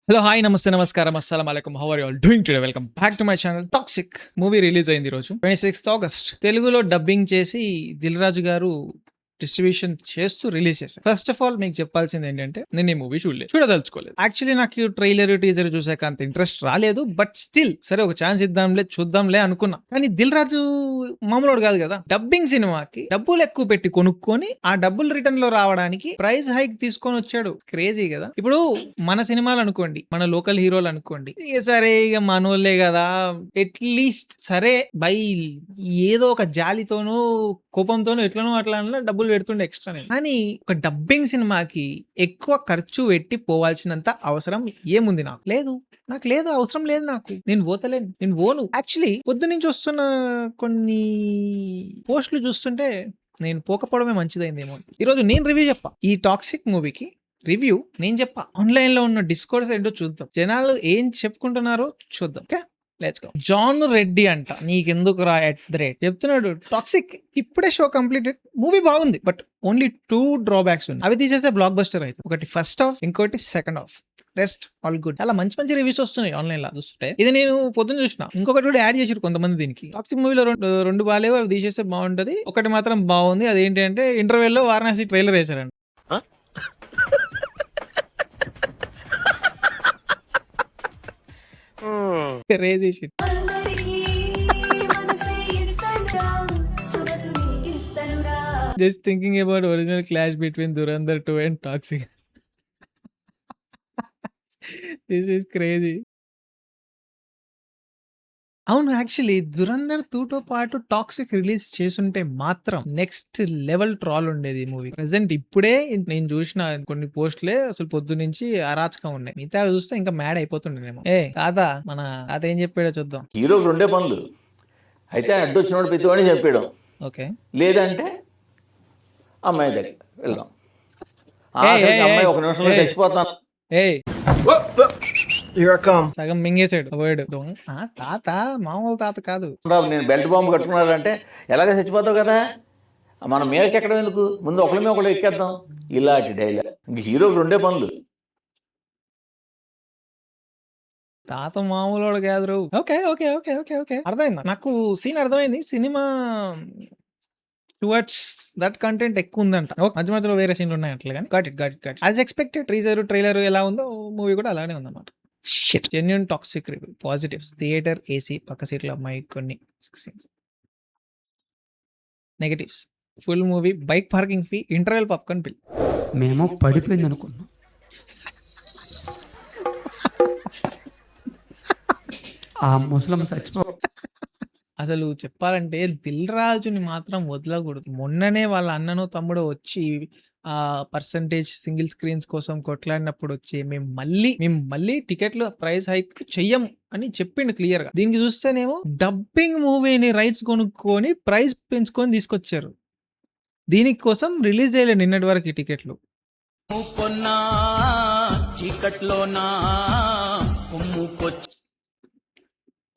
Hello hi నమస్తే నమస్కారం అస్సలం అలైకుం how are you all doing today welcome back to my channel Toxic movie release అయింది ఈరోజు 26th ఆగస్ట్ తెలుగులో డబ్బింగ్ చేసి దిల్ రాజు గారు డిస్ట్రిబ్యూషన్ చేస్తూ రిలీజ్ చేశారు. ఫస్ట్ ఆఫ్ ఆల్ మీకు చెప్పాల్సింది ఏంటంటే నేను ఈ మూవీ చూడదలుచుకోలేదు. యాక్చువల్లీ నాకు ట్రైలర్ టీజర్ చూసాక అంత ఇంట్రెస్ట్ రాలేదు. బట్ స్టిల్ సరే ఒక ఛాన్స్ ఇద్దాంలే చూద్దాంలే అనుకున్నా. కానీ దిల్ రాజు మామూలు కాదు కదా, డబ్బింగ్ సినిమాకి డబ్బులు ఎక్కువ పెట్టి కొనుక్కొని ఆ డబ్బులు రిటర్న్ లో రావడానికి ప్రైస్ హైక్ తీసుకొని వచ్చాడు. క్రేజీ కదా. ఇప్పుడు మన సినిమాలు అనుకోండి, మన లోకల్ హీరోలు అనుకోండి, ఇక సరే ఇక మనోళ్ళే కదా, అట్లీస్ట్ సరే బై ఏదో ఒక జాలితోనూ కోపంతోనూ ఎట్లనో అట్లా డబ్బులు పెడుతుండే ఎక్స్ట్రా. కానీ ఒక డబ్బింగ్ సినిమాకి ఎక్కువ ఖర్చు పెట్టి పోవాల్సినంత అవసరం ఏముంది? నాకు లేదు, అవసరం లేదు. నేను పోతలేను, నేను పోను. యాక్చువల్లీ పొద్దు నుంచి వస్తున్న కొన్ని పోస్టులు చూస్తుంటే నేను పోకపోవడమే మంచిదైందేమో. ఈరోజు నేను రివ్యూ చెప్పా, ఈ టాక్సిక్ మూవీకి రివ్యూ నేను చెప్పా. ఆన్లైన్ లో ఉన్న డిస్కోర్స్ ఏంటో చూద్దాం, జనాలు ఏం చెప్పుకుంటున్నారో చూద్దాం. Okay, let's go. John Reddy అంట, నీకెందుకు రా @ చెప్తున్నాడు. టాక్సిక్ ఇప్పుడే షో కంప్లీటెడ్. మూవీ బాగుంది, బట్ ఓన్లీ 2 డ్రాబ్యాక్స్ ఉన్నాయి. అవి తీసేస్తే బ్లాక్ బస్టర్ అయితే. ఒకటి ఫస్ట్ హాఫ్, ఇంకోటి second half. Rest all good. చాలా మంచి రివ్యూస్ వస్తున్నాయి ఆన్లైన్ లో చూస్తుంటే. ఇది నేను పొద్దున్న చూసిన. ఇంకొకటి కూడా యాడ్ చేసారు కొంతమంది దీనికి. టాక్సిక్ మూవీలో రెండు బాగాలేవు, అవి తీసేస్తే బాగుంటది. ఒకటి మాత్రం బాగుంది, అదేంటి అంటే ఇంటర్వెల్ లో వారణాసి ట్రైలర్ వేసారండి. Crazy shit. Just thinking about original clash between Dhurandhar 2 and Toxic. This is crazy. అవును, యాక్చువల్లీ దురంధర్ 2తో పాటు టాక్సిక్ రిలీజ్ చేసుంటే మాత్రం నెక్స్ట్ లెవెల్ ట్రాల్ ఉండేది ఈ మూవీ. ప్రెసెంట్ ఇప్పుడే నేను చూసిన కొన్ని పోస్టులే అసలు పొద్దు నుంచి అరాచకం ఉన్నాయి. మిగతా చూస్తే ఇంకా మ్యాడ్ అయిపోతుండేనేమో. తాత మన తాత ఏం చెప్పాడో చూద్దాం. హీరో రెండే పనులు, అయితే అడ్డు వచ్చినోడు ప్రతివాడిని చెప్పాడు. ఓకే, లేదంటే అమ్మాయి దగ్గర వెళ్దాం. అమ్మాయి ఒక నిమిషంలో చచ్చిపోతాను. సగం మింగేశాడు వర్డ్. తాత మామూలు తాత కాదు. నేను బెల్ట్ బాంబు కట్టుకున్నాడంటే ఎలాగ చచ్చిపోతావు కదా, మనం మీదకి ఎక్కడం ఎందుకు, ముందు ఒకళ్ళ ఒకళ్ళు ఎక్కేద్దాం. ఇలాంటి డైలాగ్. ఇంక హీరోకి రెండే పనులు. తాత మామూలు కాదు. Okay okay okay okay okay అర్థమైంది నాకు. సీన్ అర్థమైంది. సినిమా టువర్డ్స్ దట్ కంటెంట్ ఎక్కువ ఉందంట. మధ్య మధ్యలో వేరే సీన్లు ఉన్నాయి అట్లా. కానీ got it as expected. Trailer ఎలా ఉందో మూవీ కూడా అలానే ఉందన్నమాట. Shit. Genuine toxic review. Positives: theatre AC, పక్క సీట్ల అమ్మాయి, కొన్ని scenes. Negatives: full movie, bike parking fee, interval popcorn bill. మేము పడిపోయింది అనుకున్నాం. ఆ ముసలం చచ్చిపో. అసలు చెప్పాలంటే దిల్ రాజుని మాత్రం వదలకూడదు. మొన్ననే వాళ్ళ అన్ననో తమ్ముడో వచ్చి ఆ పర్సంటేజ్ సింగిల్ స్క్రీన్స్ కోసం కొట్లాడినప్పుడు వచ్చి మేము మళ్ళీ టికెట్లు ప్రైస్ హైక్ చెయ్యం అని చెప్పిండు క్లియర్ గా. దీనికి చూస్తేనేమో డబ్బింగ్ మూవీని రైట్స్ కొనుక్కొని ప్రైస్ పెంచుకొని తీసుకొచ్చారు. దీనికి కోసం రిలీజ్ చేయలేదు నిన్నటి వరకు ఈ టికెట్లు.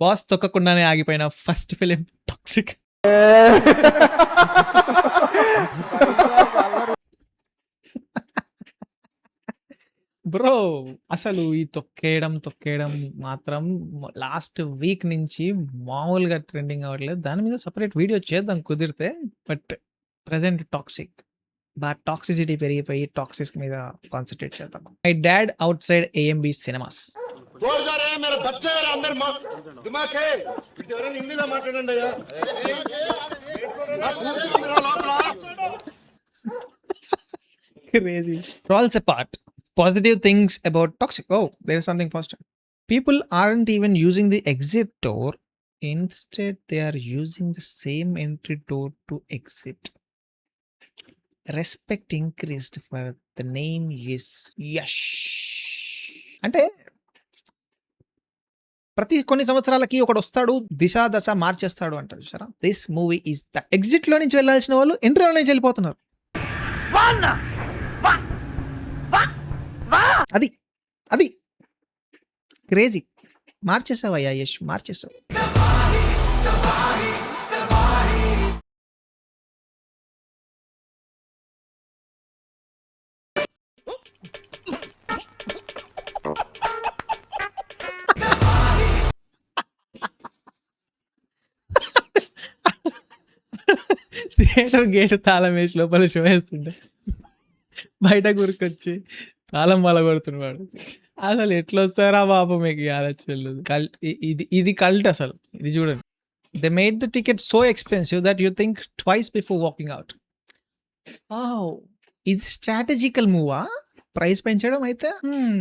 బాస్ తొక్కకుండానే ఆగిపోయిన ఫస్ట్ ఫిలిం టాక్సిక్. బ్రో అసలు ఈ తొక్కేయడం మాత్రం లాస్ట్ వీక్ నుంచి మామూలుగా ట్రెండింగ్ అవ్వట్లేదు. దాని మీద సపరేట్ వీడియో చేద్దాం కుదిరితే. బట్ ప్రెసెంట్ టాక్సిక్ టాక్సిసిటీ పెరిగిపోయి టాక్సిక్ మీద కాన్సన్ట్రేట్ చేద్దాం. My dad out side AMB cinemas. Crazy. Trolls apart. Positive things about Toxic. Oh, there is something positive. People aren't even using the exit door. Instead, they are using the same entry door to exit. Respect increased for the name is Yash. అంటే ప్రతి కొన్ని సంవత్సరాలకి ఒకడు వస్తాడు, దశ మార్చేస్తాడు అంటారు చూసారా. This movie is the exit లో నుంచి వెళ్ళాల్సిన వాళ్ళు ఎంట్రీలో నుంచి వెళ్ళిపోతున్నారు. అది క్రేజీ. మార్చేసావయ్యా యష్, మార్చేసావు. థియేటర్ గేట్ తాళం వేసి లోపల షో వేస్తుండే బయట గురికొచ్చి తాళం వల కొడుతున్నాడు. అసలు ఎట్లా వస్తారా బాబు మీకు ఈ ఆలోచనలు? కల్ట్ ఇది కల్ట్ అసలు. ఇది చూడండి, they made the ticket so expensive that you think twice before walking out. ఇది స్ట్రాటజికల్ మూవా ప్రైస్ పెంచడం? అయితే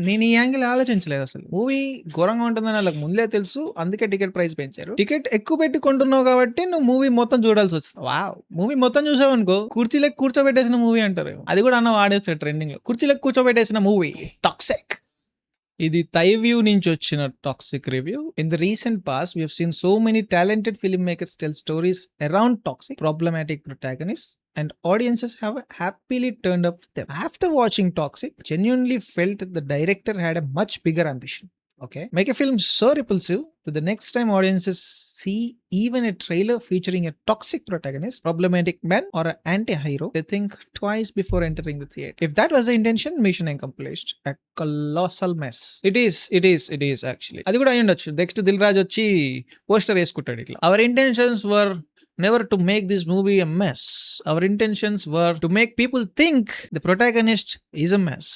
నేను ఈ యాంగిల్ ఆలోచించలేదు. అసలు మూవీ ఘోరంగా ఉంటుందని వాళ్ళకి ముందే తెలుసు, అందుకే టికెట్ ప్రైస్ పెంచారు. టికెట్ ఎక్కువ పెట్టి కొంటున్నావు కాబట్టి నువ్వు మూవీ మొత్తం చూడాల్సి వస్తుంది. వావ్, మూవీ మొత్తం చూసావు అనుకో కుర్చీలకు కూర్చోబెట్టేసిన మూవీ అంటారు. అది కూడా అన్న వాడేస్తాడు ట్రెండింగ్ లో, కుర్చీలకు కూర్చోబెట్టేసిన మూవీ టాక్సిక్. ఇది థై వ్యూ నుంచి వచ్చిన toxic review. In the recent past we have seen so many talented film makers tell stories around toxic problematic protagonists, and audiences have happily turned up with them. After watching Toxic, genuinely felt that the director had a much bigger ambition. Okay, make a film so repulsive that the next time audiences see even a trailer featuring a toxic protagonist, problematic man, or an anti-hero, they think twice before entering the theater. If that was the intention, mission accomplished. A colossal mess. It is actually. అది కూడా అయ్యుండొచ్చు. Next Dil Raju వచ్చి poster వేసుకుంటాడు ఇట్లా, our intentions were never to make this movie a mess. Our intentions were to make people think the protagonist is a mess,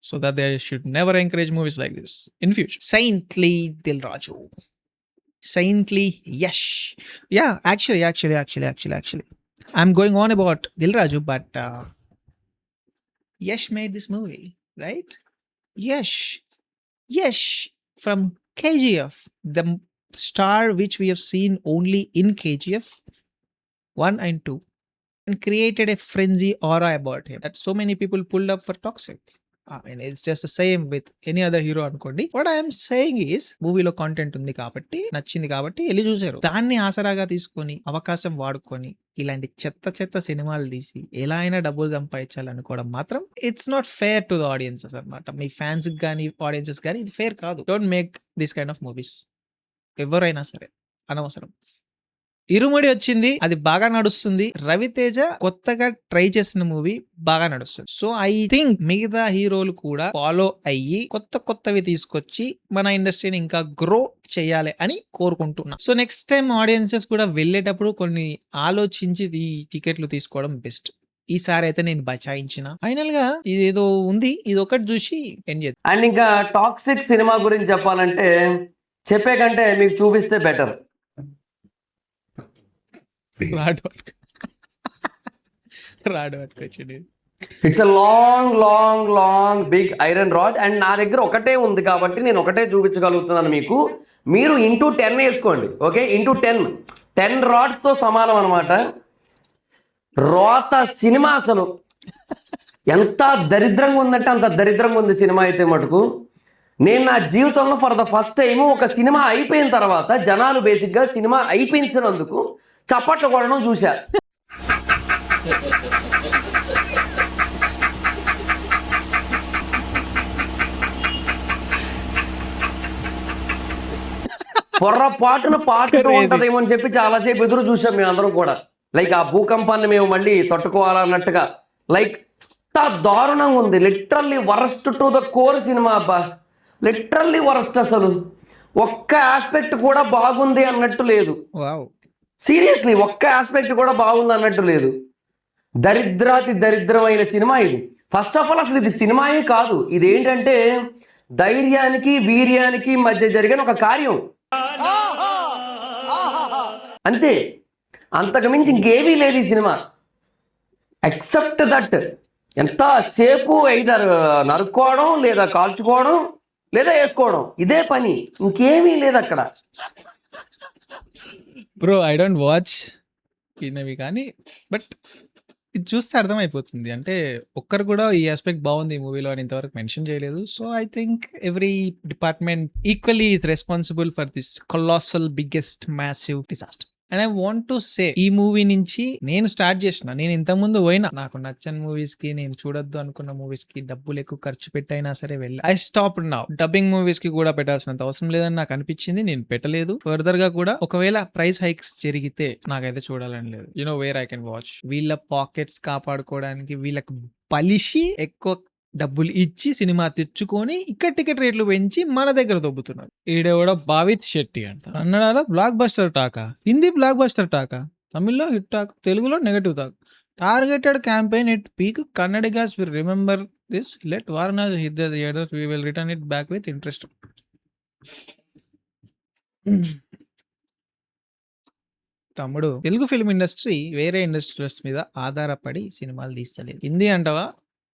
so that they should never encourage movies like this in future. Saintly Dil Raju. Saintly Yash. Yeah, actually. I'm going on about Dil Raju, but Yash made this movie, right? Yash from KGF, the star which we have seen only in KGF 1 and 2, and created a frenzy aura about him that so many people pulled up for Toxic. I mean, it's just the same with any other hero అనుకోండి. What I am saying is, మూవీలో content ఉంది కాబట్టి, నచ్చింది కాబట్టి వెళ్ళి చూసారు. దాన్ని ఆసరాగా తీసుకొని అవకాశం వాడుకొని ఇలాంటి చెత్త సినిమాలు తీసి ఎలా అయినా డబ్బులు సంపాదించాలనుకోవడం మాత్రం it's not fair to the audiences అనమాట. మీ ఫ్యాన్స్ కానీ ఆడియన్సెస్ కానీ ఇది ఫేర్ కాదు. Don't make this kind of movies. ఎవరైనా సరే అనవసరం. ఇరుముడి వచ్చింది, అది బాగా నడుస్తుంది. రవితేజ కొత్తగా ట్రై చేసిన మూవీ బాగా నడుస్తుంది. సో ఐ థింక్ మిగతా హీరోలు కూడా ఫాలో అయ్యి కొత్తవి తీసుకొచ్చి మన ఇండస్ట్రీని ఇంకా గ్రో చేయాలి అని కోరుకుంటున్నా. సో నెక్స్ట్ టైం ఆడియన్సెస్ కూడా వెళ్ళేటప్పుడు కొన్ని ఆలోచించి ఈ టికెట్లు తీసుకోవడం బెస్ట్. ఈసారి అయితే నేను బచాయించిన. ఫైనల్ గా ఇదేదో ఉంది, ఇది ఒకటి చూసి ఎండ్ చేద్దాం. అండ్ ఇంకా టాక్సిక్ సినిమా గురించి చెప్పాలంటే చెప్పే కంటే మీకు చూపిస్తే బెటర్. రాడ్ పట్టుకొచ్చింది. It's a long big iron rod. And నా దగ్గర ఒకటే ఉంది కాబట్టి నేను ఒకటే చూపించగలుగుతున్నాను మీకు. మీరు ఇంటూ 10 వేసుకోండి. ఓకే, ఇంటూ 10 రాడ్స్తో సమానం అనమాట. రోత సినిమా అసలు ఎంత దరిద్రంగా ఉందంటే అంత దరిద్రంగా ఉంది సినిమా అయితే మటుకు. నేను నా జీవితంలో ఫర్ ద ఫస్ట్ టైం ఒక సినిమా అయిపోయిన తర్వాత జనాలు బేసిక్గా సినిమా అయిపోయినందుకు చప్పట్లు కొట్టడం చూశా. పొర్రపాటున పాటు ఉంటదేమో అని చెప్పి చాలాసేపు ఎదురు చూసాం మేము అందరం కూడా. లైక్ ఆ భూకంపాన్ని మేము మళ్ళీ తట్టుకోవాలన్నట్టుగా. లైక్ దారుణంగా ఉంది. Literally worst to the core cinema అబ్బా. Literally worst. అసలు ఒక్క ఆస్పెక్ట్ కూడా బాగుంది అన్నట్టు లేదు. సీరియస్లీ ఒక్క ఆస్పెక్ట్ కూడా బాగుంది అన్నట్టు లేదు. దరిద్రమైన సినిమా ఇది. ఫస్ట్ ఆఫ్ ఆల్ అసలు ఇది సినిమాయే కాదు, ఇదేంటంటే ధైర్యానికి వీర్యానికి మధ్య జరిగిన ఒక కార్యం అంతే. అంతకు మించి ఇంకేమీ లేదు ఈ సినిమా. ఎక్సెప్ట్ దట్ ఎంతసేపు ఐదర్ నరుక్కోవడం లేదా కాల్చుకోవడం లేదా వేసుకోవడం, ఇదే పని, ఇంకేమీ లేదు అక్కడ. బ్రో ఐ డోంట్ వాచ్ ఇన్నవి కానీ బట్ ఇది చూస్తే అర్థమైపోతుంది. అంటే ఒక్కరు కూడా ఈ ఆస్పెక్ట్ బాగుంది ఈ మూవీలో అని ఇంతవరకు మెన్షన్ చేయలేదు. So I think every department equally is responsible for this colossal biggest massive disaster. And I want to say, ఈ మూవీ నుంచి నేను స్టార్ట్ చేసిన, నేను ఇంతకుముందు పోయినా నాకు నచ్చని మూవీస్ కి, నేను చూడొద్దు అనుకున్న మూవీస్ కి డబ్బులు ఎక్కువ ఖర్చు పెట్టైనా సరే వెళ్ళి I stop now. Dubbing movies కి కూడా పెట్టాల్సినంత అవసరం లేదని నాకు అనిపించింది, నేను పెట్టలేదు. ఫర్దర్ గా కూడా ఒకవేళ ప్రైస్ హైక్స్ జరిగితే నాకైతే చూడాలని లేదు. You know where I can watch. వీళ్ళ పాకెట్స్ కాపాడుకోవడానికి వీళ్ళకి పలిసి ఎక్కువ డబ్బులు ఇచ్చి సినిమా తెచ్చుకొని ఇక్కడ టికెట్ రేట్లు పెంచి మన దగ్గర దొబ్బుతున్నారు. ఈడెవడో భావిత్ శెట్టి అంట, కన్నడలో బ్లాక్ బస్టర్ టాకా, హిందీ బ్లాక్ బస్టర్ టాకా, తమిళ్లో హిట్ టాక్, తెలుగులో negative talk. Targeted campaign at peak, Kannadigas will remember this, let Varanasi hit the theatres, we will return it back with interest. తమ్ముడు, తెలుగు ఫిల్మ్ ఇండస్ట్రీ వేరే ఇండస్ట్రీస్ మీద ఆధారపడి సినిమాలు తీస్తలేదు. హిందీ అంటావా?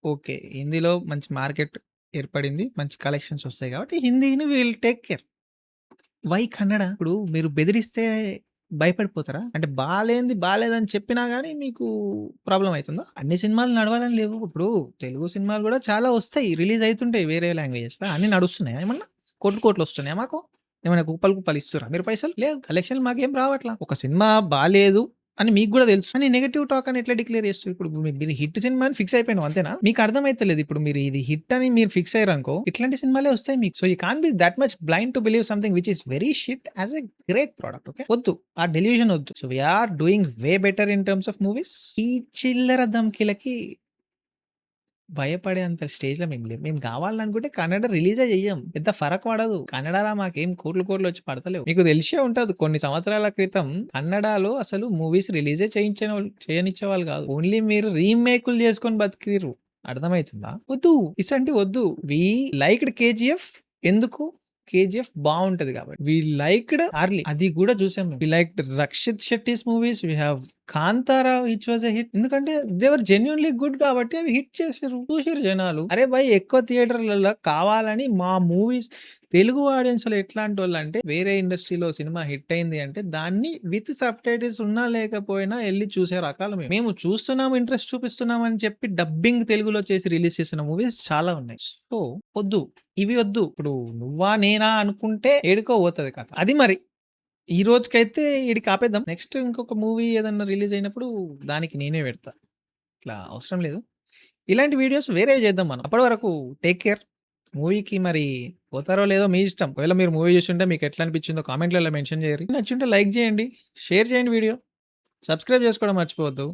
ఓకే, హిందీలో మంచి మార్కెట్ ఏర్పడింది, మంచి కలెక్షన్స్ వస్తాయి కాబట్టి హిందీని will take care. Why Kannada? ఇప్పుడు మీరు బెదిరిస్తే భయపడిపోతారా? అంటే బాలేదని చెప్పినా గానీ మీకు ప్రాబ్లమ్ అయితుందా? అన్ని సినిమాలు నడవాలని లేవు. ఇప్పుడు తెలుగు సినిమాలు గూడా చాలా వస్తాయి, రిలీజ్ అయితుంటాయి వేరే లాంగ్వేజెస్‌లో. అన్నీ నడుస్తున్నాయా ఏమన్నా? కోట్లు వస్తున్నాయా మాకు? ఏమైనా కుప్పలు ఇస్తుర్రా మీరు పైసలు? లేదు. కలెక్షన్‌లు మాకేం రావట్లా. ఒక సినిమా బాలేదు అని మీకు గూడా తెలుసు. కానీ నెగెటివ్ టాక్ అని ఎట్లా డిక్లేర్ చేస్తారు? ఇప్పుడు మీరు హిట్ సినిమా అని ఫిక్స్ అయిపోయినావు అంతేనా? మీకు అర్థమైతలేదు. ఇప్పుడు మీరు ఇది హిట్ అని మీరు ఫిక్స్ అయ్యారనుకో, ఇట్లాంటి సినిమాలే వస్తాయి మీకు. So you can't be that much blind to believe something which is very shit as a great product. Okay, వద్దు, ఆ డెల్యూజన్ వద్దు. So we are doing way better in terms of movies. ఈ చిల్లర ధమ్కీలకి భయపడే అంత స్టేజ్‌లో మేము లేము. మేము కావాలనుకుంటే కన్నడ రిలీజే చెయ్యం. పెద్ద ఫరక్ పడదు. కన్నడలో మాకేం కోట్లు వచ్చి పడతలేవు. మీకు తెలిసే ఉంటది, కొన్ని సంవత్సరాల క్రితం కన్నడలో అసలు మూవీస్ రిలీజే చేయనిచ్చేవాళ్ళు కాదు. ఓన్లీ మీరు రీమేకులు చేసుకొని బతికిర్రు. అర్థమైతుందా? వద్దు, ఇసంటి వద్దు. We liked KGF. ఎందుకు? కేజీఎఫ్ బాగుంటది కాబట్టి. వి లైక్డ్ ఆర్లీ, అది కూడా చూసాం మేము. We liked Rakshit Shetty's movies. We have Kantara, which was a hit. ఎందుకంటే దే వర్ జెన్యున్లీ గుడ్ కాబట్టి అవి హిట్ చేసారు, చూసారు జనాలు. అరే భయ్, ఎక్కువ థియేటర్లలో కావాలని మా మూవీస్ తెలుగు ఆడియన్స్ లో ఎట్లాంటి వాళ్ళు అంటే, వేరే ఇండస్ట్రీలో సినిమా హిట్ అయింది అంటే దాన్ని విత్ సబ్ టైటిల్స్ ఉన్నా లేకపోయినా వెళ్ళి చూసే రకాలు మేము చూస్తున్నాం, ఇంట్రెస్ట్ చూపిస్తున్నాం అని చెప్పి డబ్బింగ్ తెలుగులో చేసి రిలీజ్ చేసిన మూవీస్ చాలా ఉన్నాయి. సో వద్దు, ఇవి వద్దు. ఇప్పుడు నువ్వా నేనా అనుకుంటే ఏడుకో పోతుంది కథ. అది మరి ఈ రోజుకైతే ఈడికి ఆపేద్దాం. నెక్స్ట్ ఇంకొక మూవీ ఏదన్నా రిలీజ్ అయినప్పుడు దానికి నేనే పెడతా. ఇట్లా అవసరం లేదు. ఇలాంటి వీడియోస్ వేరే చేద్దాం మనం. అప్పటి వరకు టేక్ కేర్. మూవీకి మరి పోతారో లేదో మీ ఇష్టం. ఒకవేళ మీరు మూవీ చూస్తుంటే మీకు ఎట్లా అనిపించిందో కామెంట్లలో మెన్షన్ చేయరు. నచ్చుంటే లైక్ చేయండి, షేర్ చేయండి వీడియో, సబ్స్క్రైబ్ చేసుకోవడం మర్చిపోవద్దు.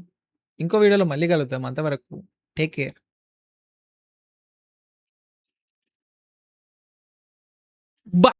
ఇంకో వీడియోలో మళ్ళీ కలుద్దాం. అంతవరకు టేక్ కేర్. బై.